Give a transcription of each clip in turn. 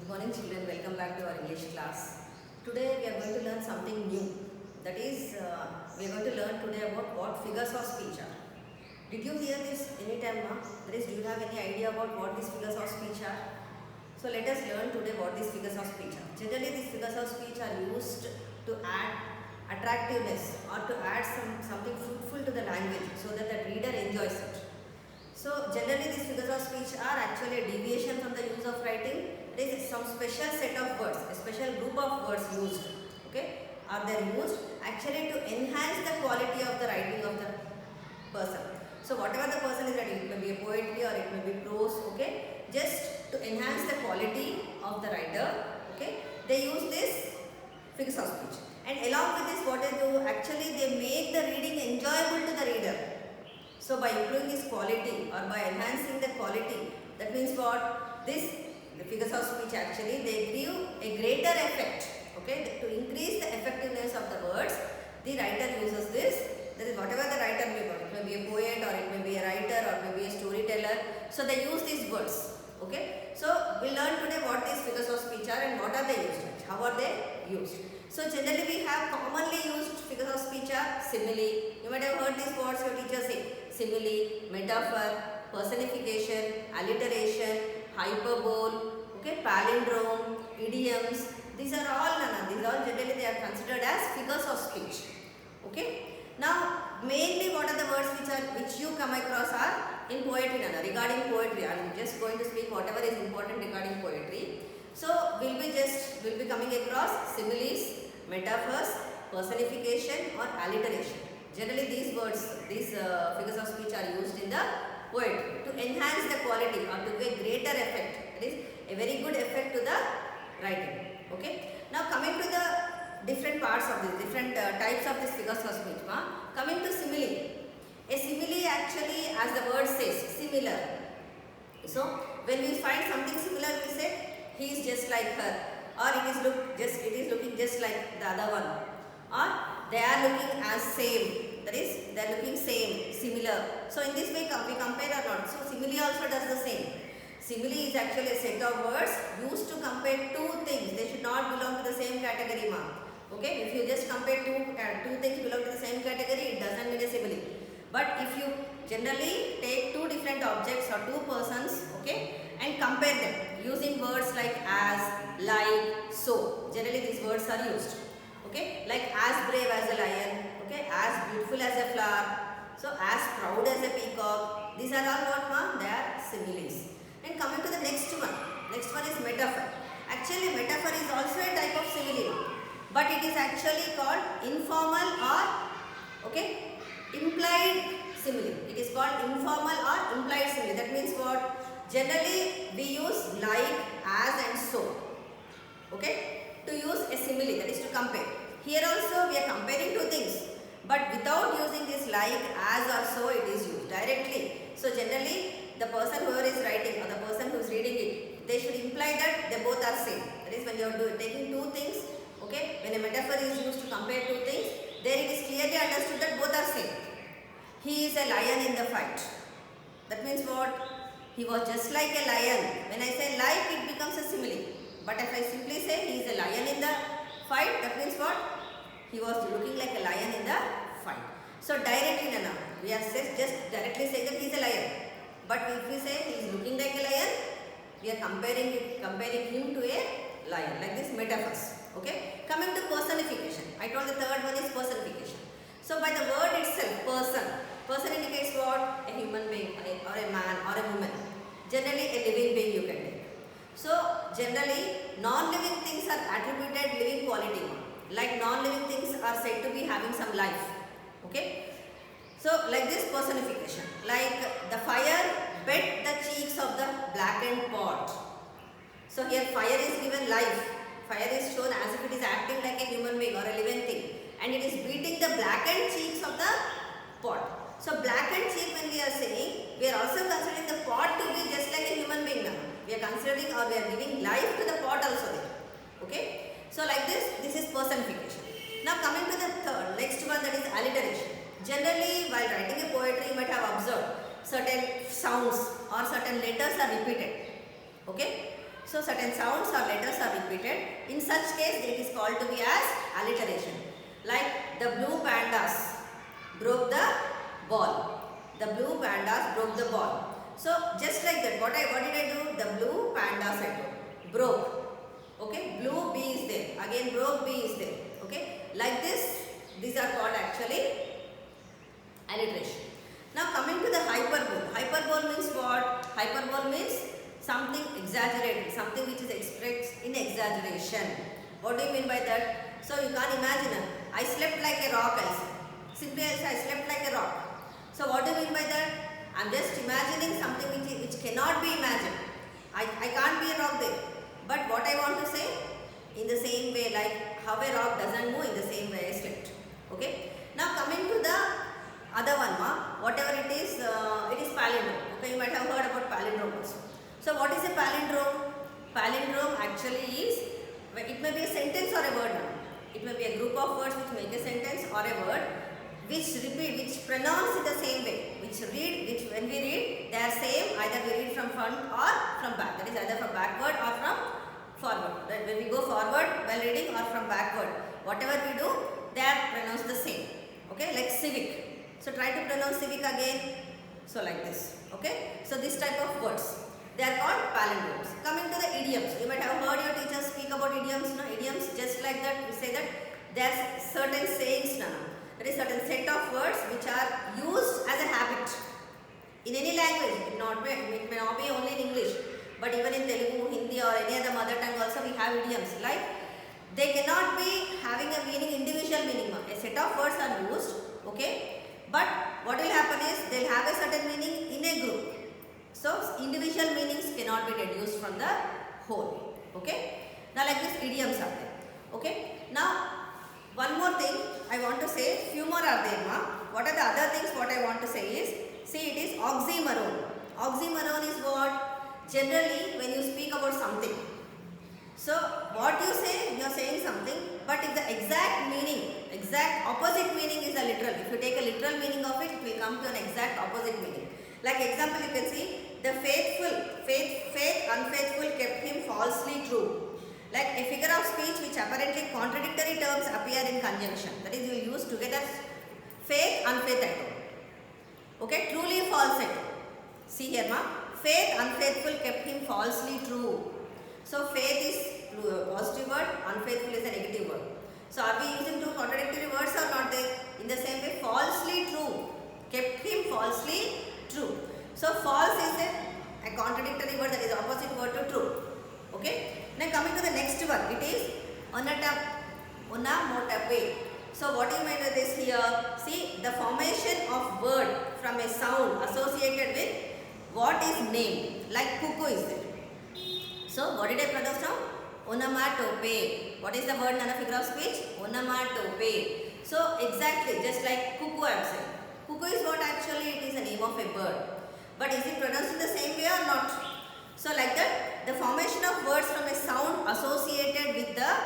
Good morning children, welcome back to our English class. Today we are going to learn something new. That is, we are going to learn today about what figures of speech are. Did you hear this any time now? That is, do you have any idea about what these figures of speech are? So let us learn today what these figures of speech are. Generally these figures of speech are used to add attractiveness or to add something fruitful to the language so that the reader enjoys it. So generally these figures of speech are actually a deviation from the use of writing. There is some special set of words, a special group of words used, okay, are they used actually to enhance the quality of the writing of the person. So whatever the person is writing, it may be a poetry or it may be prose, okay, just to enhance the quality of the writer, okay, they use this figures of speech. And along with this, what they do, actually they make the reading enjoyable to the reader. So by improving this quality or by enhancing the quality, that means what? The figures of speech actually, they give a greater effect, okay, to increase the effectiveness of the words. The writer uses this. That is whatever the writer may be, it may be a poet or it may be a writer or it may be a storyteller. So they use these words, okay. So we learn today what these figures of speech are and what are they used, how are they used. So generally we have commonly used figures of speech are simile. You might have heard these words your teacher say. Simile, metaphor, personification, alliteration, hyperbole, okay, palindrome, idioms. These are all generally they are considered as figures of speech. Okay. Now mainly what are the words which you come across are in poetry, regarding poetry. I am just going to speak whatever is important regarding poetry. So we'll be coming across similes, metaphors, personification or alliteration. Generally these words, these figures of speech are used in the poetry to enhance the quality or to give greater effect. That is a very good effect to the writing. Okay. Now coming to the different parts of this, different types of these figures of speech. Coming to simile. A simile actually, as the word says, similar. So when we find something similar, we say he is just like her, or it is looking just like the other one, or they are looking as same, that is they are looking same, similar. So in this way we compare or not. So simile also does the same. Simile is actually a set of words used to compare two things. They should not belong to the same category, okay. If you just compare two things belong to the same category, it doesn't mean a simile. But if you generally take two different objects or two persons, okay, and compare them using words like as, like, so, generally these words are used, okay, like as brave as a lion, okay, as beautiful as a flower, so as proud as a peacock. These are all what, they are similes. And coming to the next one is metaphor. Actually metaphor is also a type of simile, but it is actually called informal or, okay, implied simile. It is called informal or implied simile. That means what? Generally we use like, as and so, okay, to use a simile, that is to compare. Here also we are comparing two things, but without using this like, as or so, it is used directly. So generally the person who is writing or the person who is reading it, they should imply that they both are same. That is when you are taking two things, okay, when a metaphor is used to compare two things, there it is clearly understood that both are same. He is a lion in the fight. That means what? He was just like a lion. When I say like, it becomes a simile. But if I simply say he is a lion in the fight, that means what? He was looking like a lion in the fight. So directly, we are just directly saying that he is a lion. But if we say he is looking like a lion, we are comparing him to a lion, like this metaphors. Okay. Coming to personification. I told the third one is personification. So by the word itself, person indicates what? A human being or a man or a woman. Generally a living being you can take. So generally non-living things are attributed living quality. Like non-living things are said to be having some life. Okay. So like this personification. Like the fire bet the cheeks of the blackened pot. So here fire is given life. Fire is shown as if it is acting like a human being or a living thing. And it is beating the blackened cheeks of the pot. So blackened cheek, when we are saying, we are also considering the pot to be just like a human being now. We are considering or we are giving life to the pot also there. Okay. So like this is personification. Now coming to the next one, that is alliteration. Generally while writing a poetry you might have observed certain sounds or certain letters are repeated. Okay. So certain sounds or letters are repeated. In such case, it is called to be as alliteration. Like the blue pandas broke the ball. The blue pandas broke the ball. So just like that, what did I do? The blue pandas I told. Broke. Okay, blue B is there. Again broke B is there. Okay, like this, these are called actually alliteration. Now coming to the hyperbole. Hyperbole means what? Hyperbole means something exaggerated, something which is expressed in exaggeration. What do you mean by that? So you can't imagine. I slept like a rock, I say. Simply I say I slept like a rock. So what do you mean by that? I am just imagining something which cannot be imagined. I can't be a rock there. But what I want to say, in the same way, like how a rock doesn't move, in the same way I slept. Okay. Now coming to the other one, whatever it is palindrome. Okay, you might have heard about palindrome also. So what is a palindrome? Palindrome actually is, it may be a sentence or a word. It may be a group of words which make a sentence or a word which repeat, which pronounce in the same way, which when we read, they are same, either we read from front or from back. That is either from backward or from forward. That when we go forward while reading or from backward, whatever we do, they are pronounced the same. Okay, like civic. So try to pronounce civic again. So like this. Okay. So this type of words, they are called palindromes. Coming to the idioms, you might have heard your teachers speak about idioms. No, idioms just like that. We say that there are certain sayings. No. There is certain set of words which are used as a habit in any language. It may not be only in English, but even in Telugu, Hindi or any other mother tongue also we have idioms. Like they cannot be having a meaning, individual meaning. A set of words are used, okay, but what will happen is they will have a certain meaning in a group. So individual meanings cannot be deduced from the whole. Okay. Now like this, idioms are there. Okay. Now one more thing I want to say, few more are there. What are the other things what I want to say is, see, it is oxymoron. Oxymoron is what? Generally when you speak about something. So what you say, you are saying something, but if the exact meaning, exact opposite meaning is a literal. If you take a literal meaning of it, it will come to an exact opposite meaning. Like example, you can see, the faith unfaithful kept him falsely true. Like a figure of speech which apparently contradictory terms appear in conjunction. That is, you use together faith, unfaith. Okay, truly, false. See here, faith unfaithful kept him falsely true. So faith is positive word, unfaithful is a negative word. So are we using two contradictory words or not there? In the same way, falsely true, kept him falsely true. So false is a contradictory word, that is opposite word to true. Okay. Now coming to the next one, it is onomatopoeia. So what do you mean by this here? See, the formation of word from a sound associated with what is named, like cuckoo is there. So what did I pronounce now? Onomatopoeia. What is the word in a figure of speech? Onomatopoeia. So exactly, just like cuckoo I am saying. Cuckoo is what actually, it is the name of a bird. But is it pronounced in the same way or not? So like that, the formation of words from a sound associated with the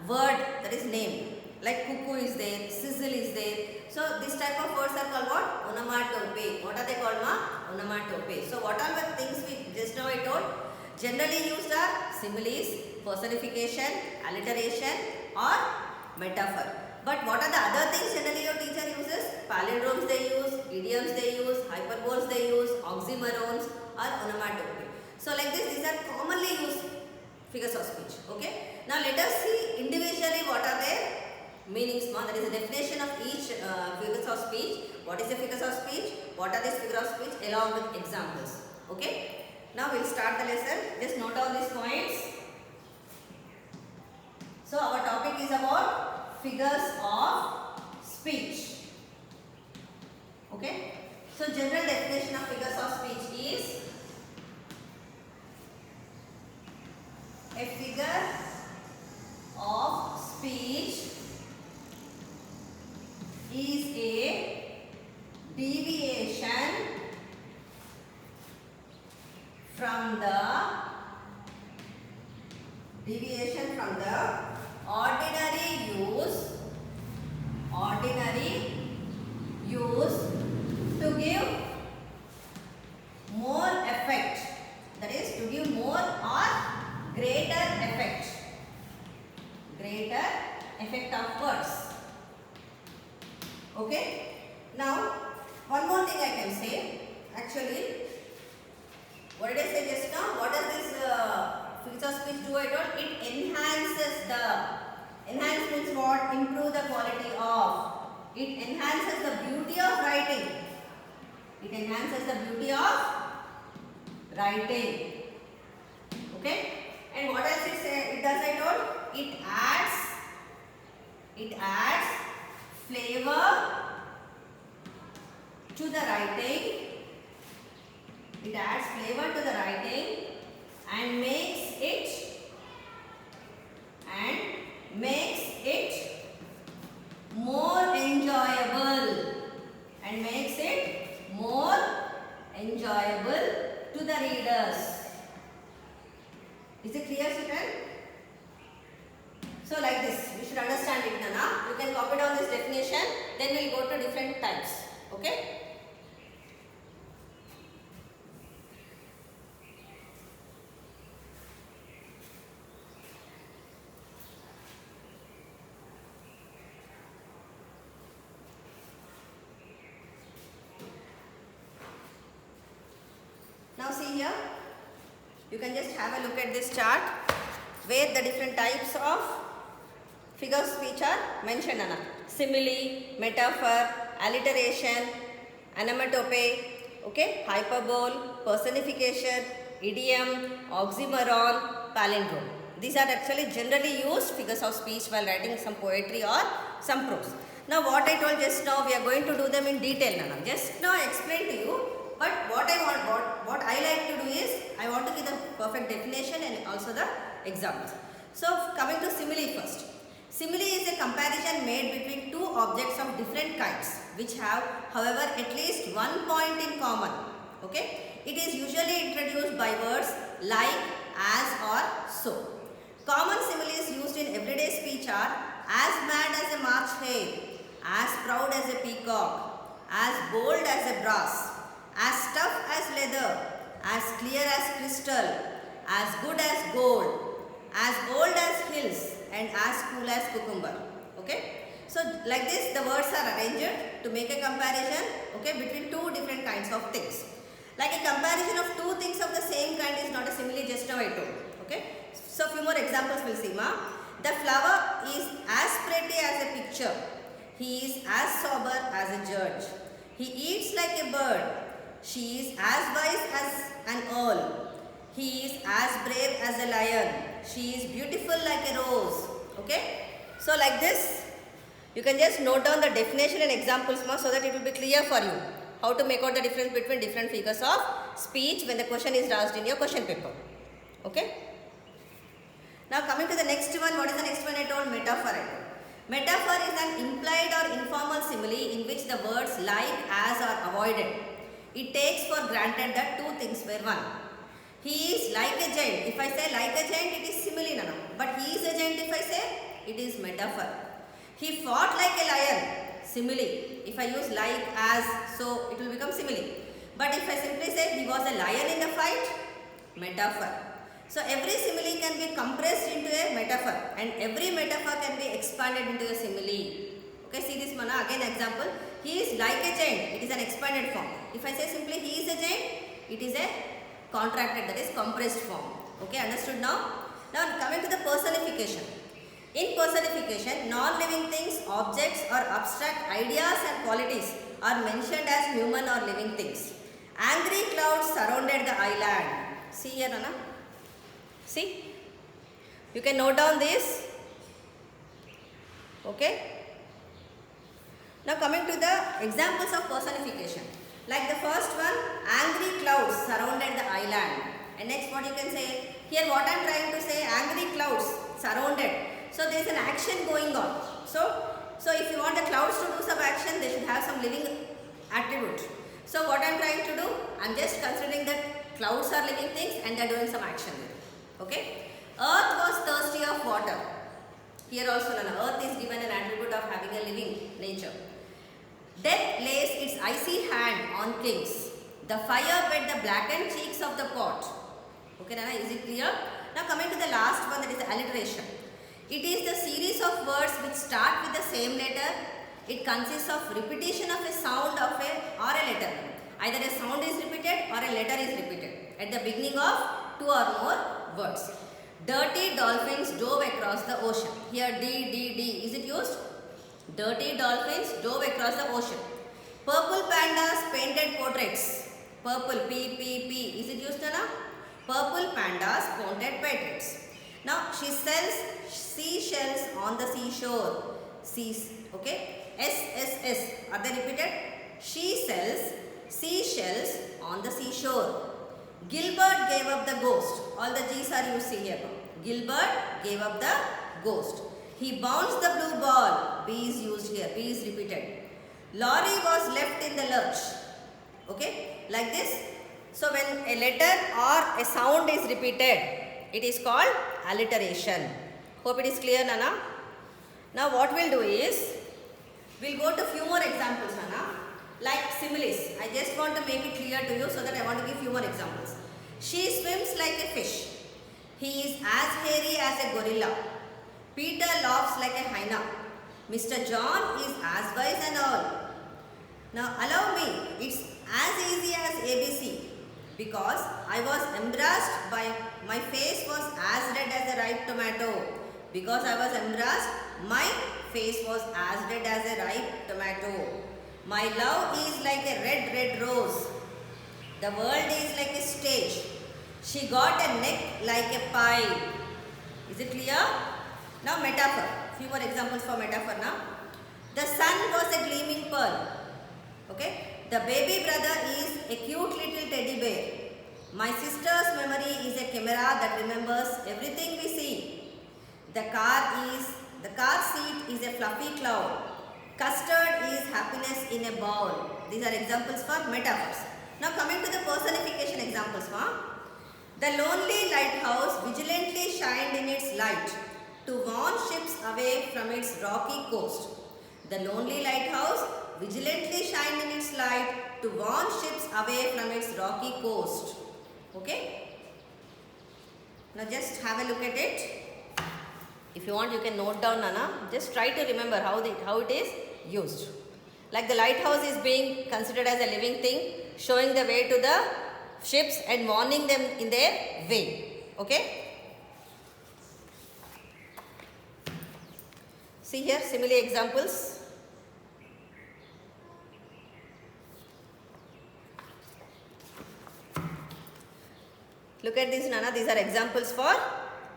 word that is named. Like cuckoo is there, sizzle is there. So this type of words are called what? Onomatopoeia. What are they called, onomatopoeia. So what are the things we just now I told? Generally used are similes, personification, alliteration or metaphor. But what are the other things generally your teacher uses? Palindromes they use, idioms they use, hyperboles they use, oxymorons or onomatopoeia. So like this, these are commonly used figures of speech. Okay. Now let us see individually what are their meanings. That is the definition of each figures of speech. What is the figures of speech? What are these figures of speech along with examples. Okay. Now we will start the lesson. Just note all these points. So our topic is about figures of speech. Okay. So general definition of figures of speech is a figure of speech is a deviation from the ordinary use to give more effect, that is to give more or enhances the beauty of writing. Okay? And what else it does, I told? It adds flavor to the writing. It adds flavor to the writing and makes it more enjoyable to the readers. Is it clear, student? So like this, you should understand it, Nana. You can copy down this definition, then we'll go to different types. Okay? Now see here, you can just have a look at this chart where the different types of figure of speech are mentioned. Anna. Simile, metaphor, alliteration, onomatopoeia, okay, hyperbole, personification, idiom, oxymoron, palindrome. These are actually generally used figures of speech while writing some poetry or some prose. Now what I told just now, we are going to do them in detail, Nana. Just now I explained to you. But what I like to do is, I want to give the perfect definition and also the examples. So coming to simile first. Simile is a comparison made between two objects of different kinds which have, however, at least one point in common. Okay? It is usually introduced by words like, as or so. Common similes used in everyday speech are as mad as a March hare, as proud as a peacock, as bold as a brass, as tough as leather, as clear as crystal, as good as gold, as old as hills, and as cool as cucumber. Okay? So like this the words are arranged to make a comparison, okay, between two different kinds of things. Like a comparison of two things of the same kind is not a simile, just now I told. Okay? So few more examples we'll see, ma. The flower is as pretty as a picture. He is as sober as a judge. He eats like a bird. She is as wise as an owl. He is as brave as a lion. She is beautiful like a rose. Okay? So like this, you can just note down the definition and examples, ma, so that it will be clear for you how to make out the difference between different figures of speech when the question is asked in your question paper. Okay? Now coming to the next one, what is the next one I told? Metaphor. Metaphor is an implied or informal simile in which the words like, as are avoided. It takes for granted that two things were one. He is like a giant. If I say like a giant, it is simile, no. But he is a giant, if I say, it is metaphor. He fought like a lion, simile. If I use like, as, so it will become simile. But if I simply say he was a lion in the fight, metaphor. So every simile can be compressed into a metaphor and every metaphor can be expanded into a simile. Okay, see this, mana, again example. He is like a giant, it is an expanded form. If I say simply he is a giant, it is a contracted, that is compressed form. Okay, understood now? Now coming to the personification. In personification, non-living things, objects or abstract ideas and qualities are mentioned as human or living things. Angry clouds surrounded the island. See here, Nana. See? You can note down this. Okay? Now coming to the examples of personification. Like the first one, angry clouds surrounded the island. And next what you can say? Here what I am trying to say, angry clouds surrounded. So there is an action going on. So if you want the clouds to do some action, they should have some living attribute. So what I am trying to do, I am just considering that clouds are living things and they are doing some action with it. Okay? Earth was thirsty of water. Here also, earth is given an attribute of having a living nature. Death lays its icy hand on kings. The fire wet the blackened cheeks of the pot. Okay, Nana, is it clear? Now coming to the last one, that is the alliteration. It is the series of words which start with the same letter. It consists of repetition of a sound of or a letter. Either a sound is repeated or a letter is repeated at the beginning of two or more words. Dirty dolphins dove across the ocean. Here D, is it used? Dirty dolphins dove across the ocean. Purple pandas painted portraits. Purple, P, P, P. Is it used, Nana? Purple pandas, pointed parrots. Now she sells seashells on the seashore. Seas, okay? S, S, S. Are they repeated? She sells seashells on the seashore. Gilbert gave up the ghost. All the G's are used here. Gilbert gave up the ghost. He bounced the blue ball. B is used here. B is repeated. Laurie was left in the lurch. Okay, like this. So when a letter or a sound is repeated, it is called alliteration. Hope it is clear, Nana. Now what we'll do is, we'll go to few more examples, Nana. Like similes. I just want to make it clear to you so that I want to give few more examples. She swims like a fish. He is as hairy as a gorilla. Peter laughs like a hyena. Mr. John is as wise and all. Now allow me, it's as easy as ABC because I was embarrassed by, my face was as red as a ripe tomato. Because I was embarrassed, my face was as red as a ripe tomato. My love is like a red, red rose. The world is like a stage. She got a neck like a pie. Is it clear? Now metaphor. Few more examples for metaphor now. The sun was a gleaming pearl. Okay. The baby brother is a cute little teddy bear. My sister's memory is a camera that remembers everything we see. The car seat is a fluffy cloud. Custard is happiness in a bowl. These are examples for metaphors. Now coming to the personification examples. The lonely lighthouse vigilantly shined in its light to warn ships away from its rocky coast. The lonely lighthouse vigilantly shined in its light to warn ships away from its rocky coast. Okay? Now just have a look at it. If you want, you can note down, Nana. Just try to remember how it is used. Like the lighthouse is being considered as a living thing, showing the way to the ships and warning them in their way. Okay? See here, simile examples. Look at these, Nana. These are examples for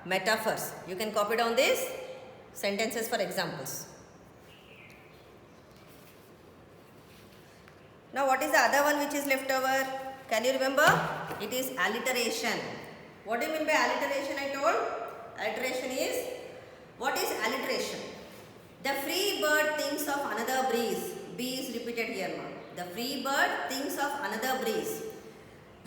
metaphors. You can copy down these sentences for examples. Now what is the other one which is left over? Can you remember? It is alliteration. What do you mean by alliteration? I told. Alliteration is, what is alliteration? The free bird thinks of another breeze. B is repeated here now. The free bird thinks of another breeze.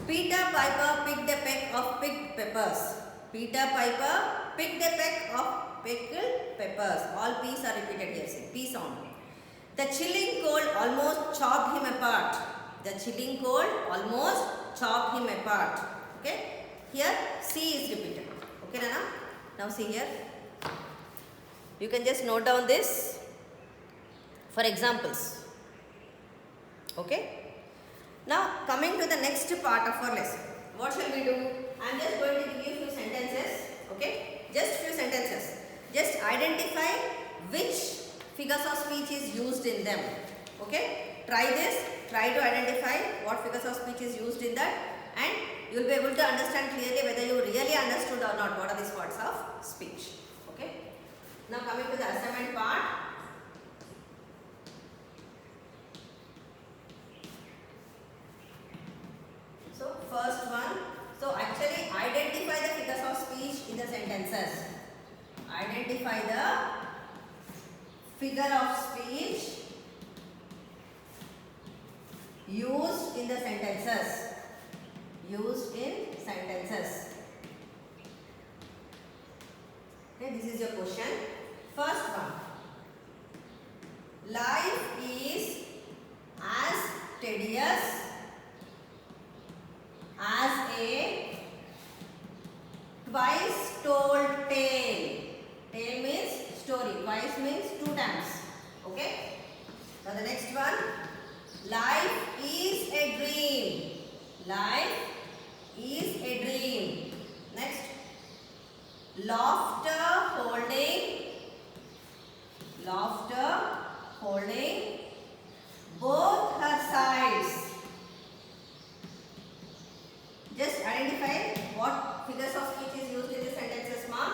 Peter Piper picked a peck of picked peppers. Peter Piper picked a peck of pickled peppers. All P's are repeated here. See, P sound. The chilling cold almost chopped him apart. The chilling cold almost chopped him apart. Okay. Here C is repeated. Okay, Nana? Now see here. You can just note down this for examples. Okay. Now coming to the next part of our lesson. What shall we do? I am just going to give you few sentences. Okay. Just few sentences. Just identify which figures of speech is used in them. Okay. Try this. Try to identify what figures of speech is used in that, and you will be able to understand clearly whether you really understood or not what are these parts of speech. Okay. Now coming to the assignment part. So first one. So actually identify the figures of speech in the sentences. Identify the figure of speech used in the sentences. Used in sentences. Okay, this is your question. First one. Life is as tedious as a twice told tale. Tale means story. Twice means 2 times. Okay. Now the next one. Life is a dream. Life is a dream. Next. Laughter holding both her sides. what figures of speech is used in the sentences, ma?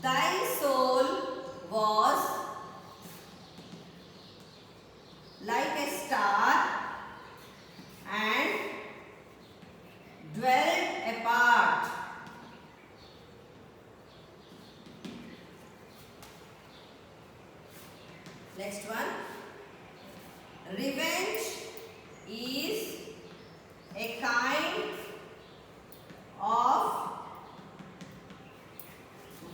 Thy soul was like a star and dwelt apart. Next one. Revenge is a kind of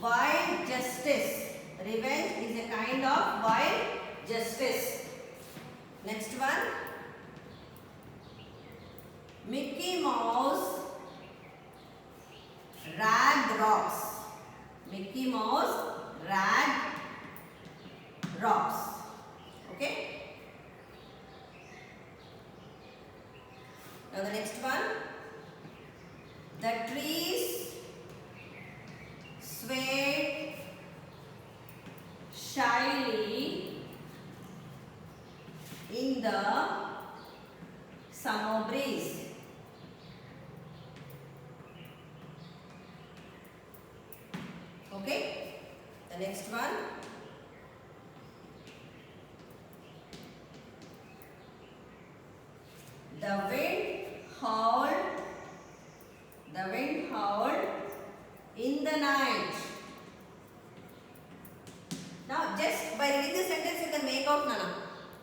wild justice. Revenge is a kind of wild justice. Next one. Mickey Mouse ragged rocks. Mickey Mouse ragged rocks. Okay. Now the next one. The trees swayed shyly in the summer breeze. Okay. The next one. The wind howled in the night. Now just by reading this sentence you can make out Nana.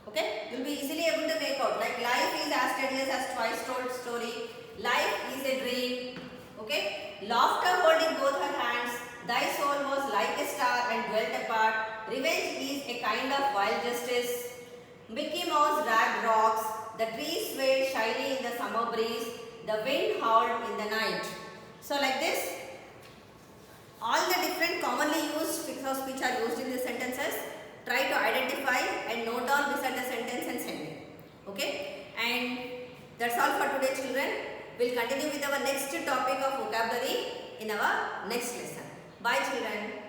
Okay? You will be easily able to make out. Like life is as tedious as twice told story. Life is a dream. Okay? Laughter holding both her hands. Thy soul was like a star and dwelt apart. Revenge is a kind of wild justice. Mickey Mouse ragged rocks. The trees swayed shyly in the summer breeze. The wind howled in the night. So like this, all the different commonly used figures of speech are used in these sentences. Try to identify and note down beside the sentence and send me. Okay? And that's all for today, children. We'll continue with our next topic of vocabulary in our next lesson. Bye, children.